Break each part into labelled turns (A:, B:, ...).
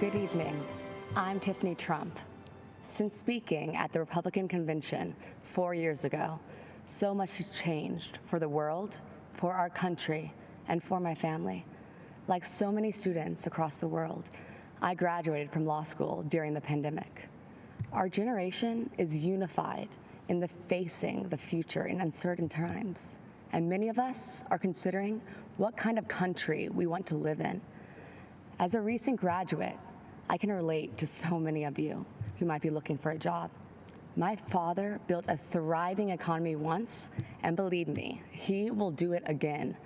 A: Good evening. I'm Tiffany Trump. Since speaking at the Republican convention 4 years ago, so much has changed for the world, for our country, and for my family. Like so many students across the world, I graduated from law school during the pandemic. Our generation is unified in the facing the future in uncertain times, and many of us are considering what kind of country we want to live in. As a recent graduate, I can relate to so many of you who might be looking for a job. My father built a thriving economy once, and believe me, he will do it again.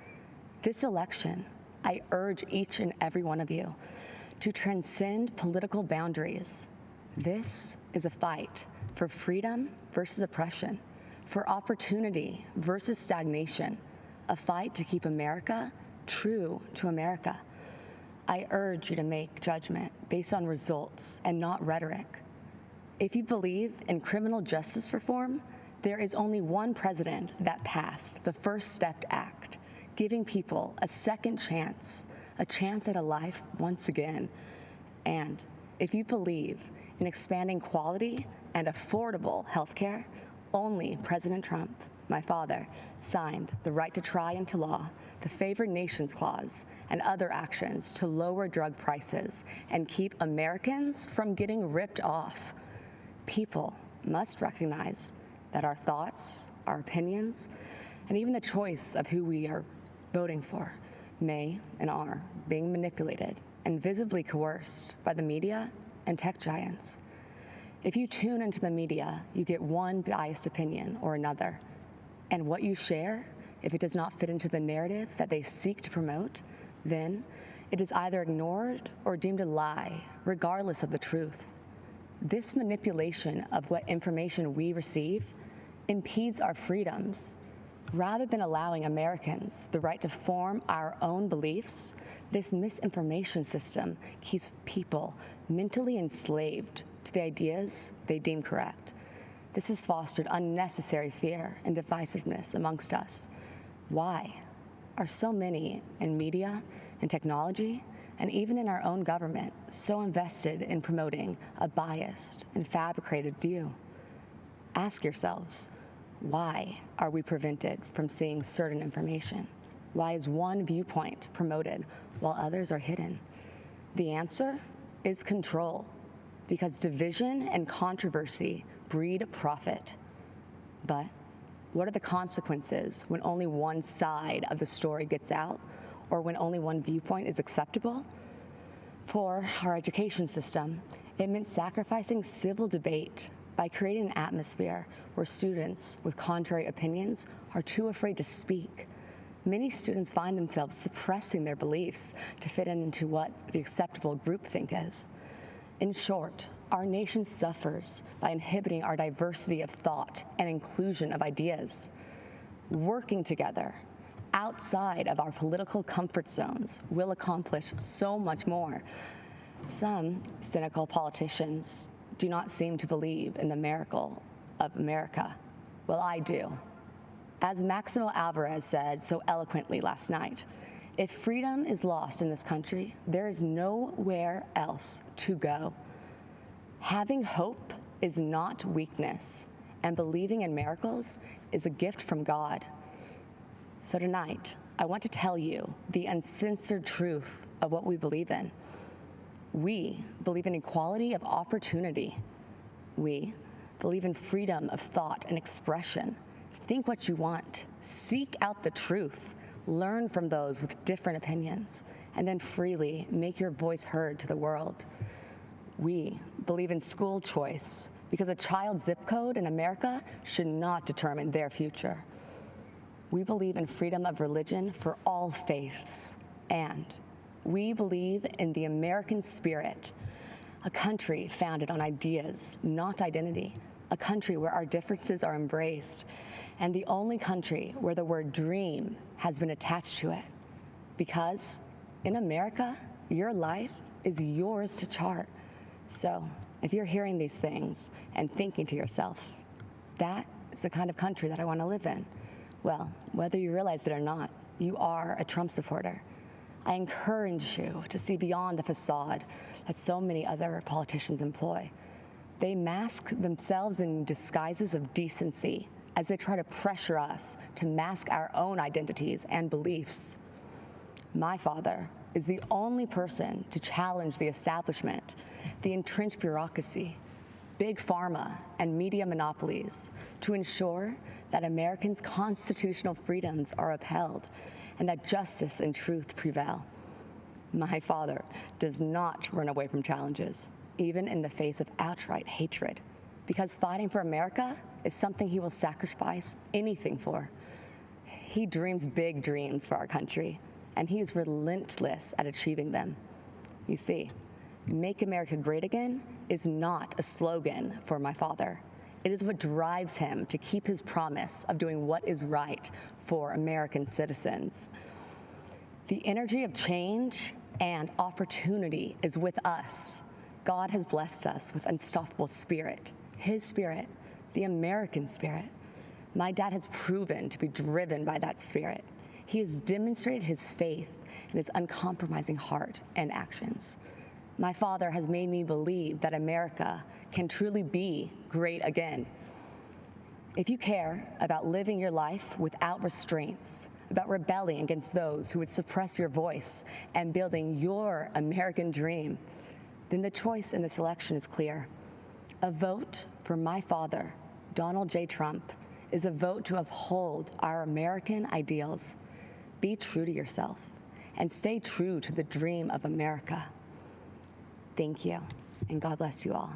A: This election, I urge each and every one of you to transcend political boundaries. This is a fight for freedom versus oppression, for opportunity versus stagnation, a fight to keep America true to America. I urge you to make judgment based on results and not rhetoric. If you believe in criminal justice reform, there is only one president that passed the First Step Act, giving people a second chance, a chance at a life once again. And if you believe in expanding quality and affordable health care, only President Trump, my father, signed the right to try into law, the Favored Nations Clause, and other actions to lower drug prices and keep Americans from getting ripped off. People must recognize that our thoughts, our opinions, and even the choice of who we are voting for may and are being manipulated and visibly coerced by the media and tech giants. If you tune into the media, you get one biased opinion or another, and what you share, if it does not fit into the narrative that they seek to promote, then it is either ignored or deemed a lie, regardless of the truth. This manipulation of what information we receive impedes our freedoms. Rather than allowing Americans the right to form our own beliefs, this misinformation system keeps people mentally enslaved to the ideas they deem correct. This has fostered unnecessary fear and divisiveness amongst us. Why are so many in media and technology, and even in our own government, so invested in promoting a biased and fabricated view? Ask yourselves, why are we prevented from seeing certain information? Why is one viewpoint promoted while others are hidden? The answer is control, because division and controversy breed profit. But what are the consequences when only one side of the story gets out, or when only one viewpoint is acceptable? For our education system, it meant sacrificing civil debate by creating an atmosphere where students with contrary opinions are too afraid to speak. Many students find themselves suppressing their beliefs to fit into what the acceptable groupthink is. In short, our nation suffers by inhibiting our diversity of thought and inclusion of ideas. Working together outside of our political comfort zones will accomplish so much more. Some cynical politicians do not seem to believe in the miracle of America. Well, I do. As Maximo Alvarez said so eloquently last night, if freedom is lost in this country, there is nowhere else to go. Having hope is not weakness, and believing in miracles is a gift from God. So tonight, I want to tell you the uncensored truth of what we believe in. We believe in equality of opportunity. We believe in freedom of thought and expression. Think what you want. Seek out the truth. Learn from those with different opinions, and then freely make your voice heard to the world. We believe in school choice because a child's zip code in America should not determine their future. We believe in freedom of religion for all faiths, and we believe in the American spirit, a country founded on ideas, not identity, a country where our differences are embraced, and the only country where the word dream has been attached to it. Because in America, your life is yours to chart. So if you're hearing these things and thinking to yourself, that is the kind of country that I want to live in, well, whether you realize it or not, you are a Trump supporter. I encourage you to see beyond the facade that so many other politicians employ. They mask themselves in disguises of decency as they try to pressure us to mask our own identities and beliefs. My father is the only person to challenge the establishment, the entrenched bureaucracy, big pharma, and media monopolies to ensure that Americans' constitutional freedoms are upheld and that justice and truth prevail. My father does not run away from challenges, even in the face of outright hatred, because fighting for America is something he will sacrifice anything for. He dreams big dreams for our country, and he is relentless at achieving them. You see, Make America Great Again is not a slogan for my father. It is what drives him to keep his promise of doing what is right for American citizens. The energy of change and opportunity is with us. God has blessed us with unstoppable spirit, his spirit, the American spirit. My dad has proven to be driven by that spirit. He has demonstrated his faith and his uncompromising heart and actions. My father has made me believe that America can truly be great again. If you care about living your life without restraints, about rebelling against those who would suppress your voice and building your American dream, then the choice in this election is clear. A vote for my father, Donald J. Trump, is a vote to uphold our American ideals. Be true to yourself and stay true to the dream of America. Thank you, and God bless you all.